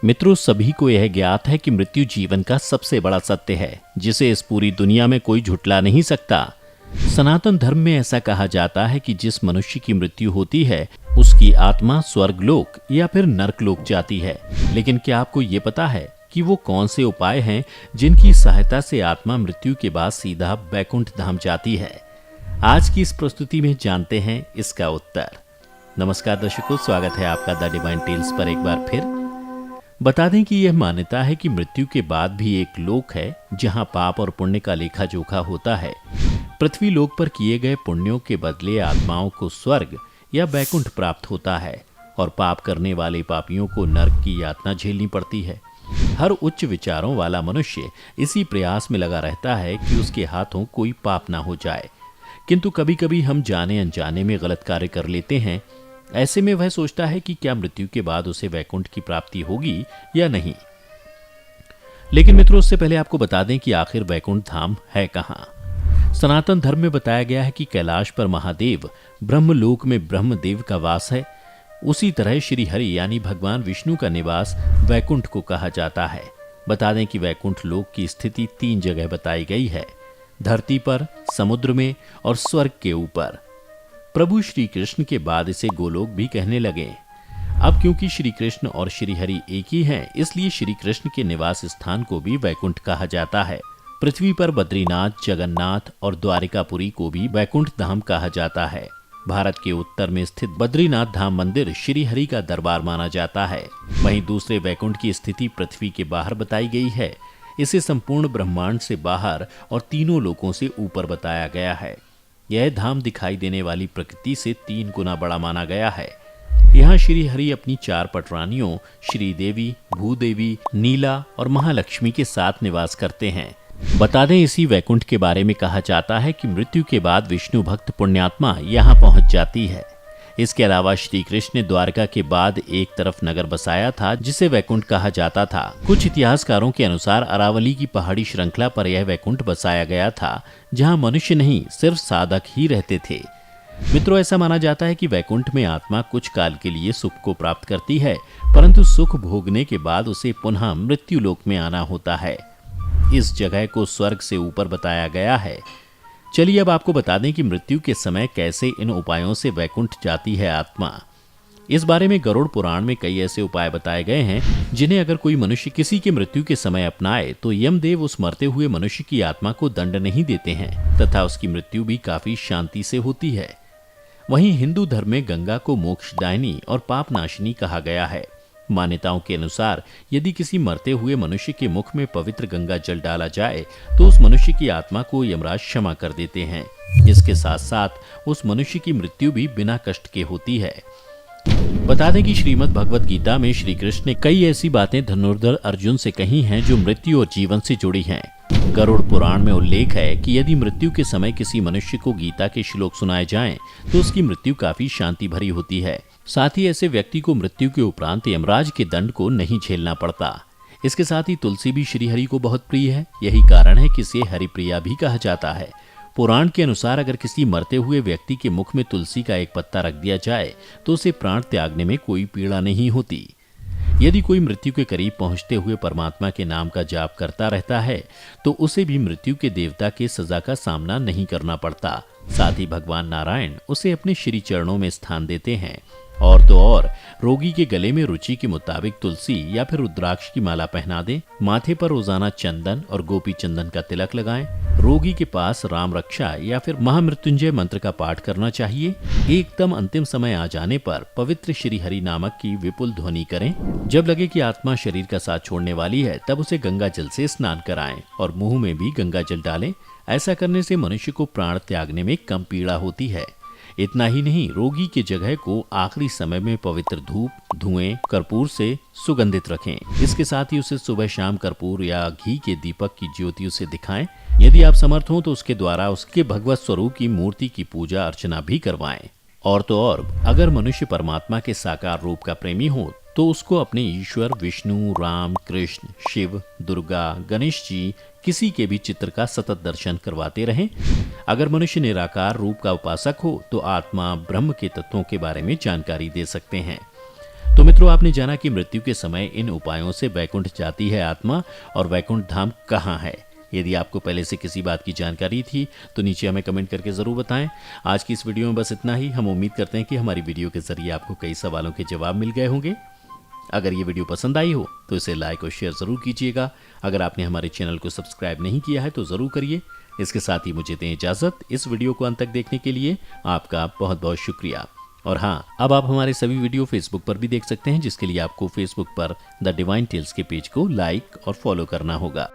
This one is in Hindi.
मित्रों, सभी को यह ज्ञात है कि मृत्यु जीवन का सबसे बड़ा सत्य है, जिसे इस पूरी दुनिया में कोई झुठला नहीं सकता। सनातन धर्म में ऐसा कहा जाता है कि जिस मनुष्य की मृत्यु होती है उसकी आत्मा स्वर्गलोक या फिर नरकलोक जाती है। लेकिन क्या आपको ये पता है कि वो कौन से उपाय हैं जिनकी सहायता से आत्मा मृत्यु के बाद सीधा बैकुंठ धाम जाती है? आज की इस प्रस्तुति में जानते हैं इसका उत्तर। नमस्कार दर्शकों, स्वागत है आपका द डिवाइन टेल्स पर एक बार फिर। बता दें कि यह मान्यता है कि मृत्यु के बाद भी एक लोक है जहां पाप और पुण्य का लेखा जोखा होता है। पृथ्वी लोक पर किए गए पुण्यों के बदले आत्माओं को स्वर्ग या बैकुंठ प्राप्त होता है और पाप करने वाले पापियों को नरक की यातना झेलनी पड़ती है। हर उच्च विचारों वाला मनुष्य इसी प्रयास में लगा रहता है कि उसके हाथों कोई पाप ना हो जाए, किंतु कभी कभी हम जाने अनजाने में गलत कार्य कर लेते हैं। ऐसे में वह सोचता है कि क्या मृत्यु के बाद उसे वैकुंठ की प्राप्ति होगी या नहीं। लेकिन मित्रों, उससे पहले आपको बता दें कि आखिर वैकुंठ धाम है कहां। सनातन धर्म में बताया गया है कि कैलाश पर महादेव, ब्रह्मलोक में ब्रह्मदेव का वास है। उसी तरह श्री हरि यानी भगवान विष्णु का निवास वैकुंठ को कहा जाता है। बता दें कि वैकुंठ लोक की स्थिति 3 जगह बताई गई है: धरती पर, समुद्र में और स्वर्ग के ऊपर। प्रभु श्री कृष्ण के बाद इसे गोलोक भी कहने लगे। अब क्योंकि श्री कृष्ण और श्री हरि एक ही हैं, इसलिए श्री कृष्ण के निवास स्थान को भी वैकुंठ कहा जाता है। पृथ्वी पर बद्रीनाथ, जगन्नाथ और द्वारिकापुरी को भी वैकुंठ धाम कहा जाता है। भारत के उत्तर में स्थित बद्रीनाथ धाम मंदिर श्री हरि का दरबार माना जाता है। वहीं दूसरे वैकुंठ की स्थिति पृथ्वी के बाहर बताई गई है। इसे संपूर्ण ब्रह्मांड से बाहर और तीनों लोकों से ऊपर बताया गया है। यह धाम दिखाई देने वाली प्रकृति से 3 गुना बड़ा माना गया है। यहाँ श्री हरि अपनी 4 पटरानियों श्री देवी, भूदेवी, नीला और महालक्ष्मी के साथ निवास करते हैं। बता दें, इसी वैकुंठ के बारे में कहा जाता है कि मृत्यु के बाद विष्णु भक्त पुण्यात्मा यहाँ पहुंच जाती है। इसके अलावा श्री कृष्ण ने द्वारका के बाद एक तरफ नगर बसाया था जिसे वैकुंठ कहा जाता था। कुछ इतिहासकारों के अनुसार अरावली की पहाड़ी श्रृंखला पर यह वैकुंठ बसाया गया था, जहां मनुष्य नहीं सिर्फ साधक ही रहते थे। मित्रों, ऐसा माना जाता है कि वैकुंठ में आत्मा कुछ काल के लिए सुख को प्राप्त करती है, परंतु सुख भोगने के बाद उसे पुनः मृत्यु लोक में आना होता है। इस जगह को स्वर्ग से ऊपर बताया गया है। चलिए अब आपको बता दें कि मृत्यु के समय कैसे इन उपायों से वैकुंठ जाती है आत्मा। इस बारे में गरुड़ पुराण में कई ऐसे उपाय बताए गए हैं जिन्हें अगर कोई मनुष्य किसी के मृत्यु के समय अपनाए तो यमदेव उस मरते हुए मनुष्य की आत्मा को दंड नहीं देते हैं तथा उसकी मृत्यु भी काफी शांति से होती है। वहीं हिंदू धर्म में गंगा को मोक्षदायिनी और पापनाशिनी कहा गया है। मान्यताओं के अनुसार यदि किसी मरते हुए मनुष्य के मुख में पवित्र गंगा जल डाला जाए तो उस मनुष्य की आत्मा को यमराज क्षमा कर देते हैं। इसके साथ साथ उस मनुष्य की मृत्यु भी बिना कष्ट के होती है। बता दें कि श्रीमद् भगवत गीता में श्री कृष्ण ने कई ऐसी बातें धनुर्धर अर्जुन से कही हैं जो मृत्यु और जीवन से जुड़ी हैं। गरुड़ पुराण में उल्लेख है कि यदि मृत्यु के समय किसी मनुष्य को गीता के श्लोक सुनाए जाएं तो उसकी मृत्यु काफी शांति भरी होती है। साथ ही ऐसे व्यक्ति को मृत्यु के उपरांत यमराज के दंड को नहीं झेलना पड़ता। इसके साथ ही तुलसी भी श्री हरि को बहुत प्रिय है। यही कारण है कि इसे हरिप्रिया भी कहा जाता है। पुराण के अनुसार अगर किसी मरते हुए व्यक्ति के मुख में तुलसी का एक पत्ता रख दिया जाए तो उसे प्राण त्यागने में कोई पीड़ा नहीं होती। यदि कोई मृत्यु के करीब पहुंचते हुए परमात्मा के नाम का जाप करता रहता है तो उसे भी मृत्यु के देवता के सजा का सामना नहीं करना पड़ता। साथ ही भगवान नारायण उसे अपने श्री चरणों में स्थान देते हैं। और तो और रोगी के गले में रुचि के मुताबिक तुलसी या फिर रुद्राक्ष की माला पहना दें। माथे पर रोजाना चंदन और गोपी चंदन का तिलक लगाएं। रोगी के पास राम रक्षा या फिर महामृत्युंजय मंत्र का पाठ करना चाहिए। एकदम अंतिम समय आ जाने पर पवित्र श्री हरि नामक की विपुल ध्वनि करें। जब लगे कि आत्मा शरीर का साथ छोड़ने वाली है तब उसे गंगा जल से स्नान कराएं और मुंह में भी गंगा जल डालें। ऐसा करने से मनुष्य को प्राण त्यागने में कम पीड़ा होती है। इतना ही नहीं, रोगी की जगह को आखिरी समय में पवित्र धूप, धुएं, कर्पूर से सुगंधित रखें। इसके साथ ही उसे सुबह शाम कर्पूर या घी के दीपक की ज्योति उसे दिखाएं। यदि आप समर्थ हो तो उसके द्वारा उसके भगवत स्वरूप की मूर्ति की पूजा अर्चना भी करवाएं। और तो और अगर मनुष्य परमात्मा के साकार रूप का प्रेमी हो तो उसको अपने ईश्वर विष्णु, राम, कृष्ण, शिव, दुर्गा, गणेश जी किसी के भी चित्र का सतत दर्शन करवाते रहें। अगर मनुष्य निराकार रूप का उपासक हो तो आत्मा ब्रह्म के तत्वों के बारे में जानकारी दे सकते हैं। तो मित्रों, आपने जाना कि मृत्यु के समय इन उपायों से वैकुंठ जाती है आत्मा, और वैकुंठ धाम कहाँ है। यदि आपको पहले से किसी बात की जानकारी थी तो नीचे हमें कमेंट करके ज़रूर बताएं। आज की इस वीडियो में बस इतना ही। हम उम्मीद करते हैं कि हमारी वीडियो के जरिए आपको कई सवालों के जवाब मिल गए होंगे। अगर ये वीडियो पसंद आई हो तो इसे लाइक और शेयर ज़रूर कीजिएगा। अगर आपने हमारे चैनल को सब्सक्राइब नहीं किया है तो ज़रूर करिए। इसके साथ ही मुझे दें इजाज़त। इस वीडियो को अंत तक देखने के लिए आपका बहुत बहुत शुक्रिया। और हाँ, अब आप हमारे सभी वीडियो फेसबुक पर भी देख सकते हैं, जिसके लिए आपको फेसबुक पर द डिवाइन टेल्स के पेज को लाइक और फॉलो करना होगा।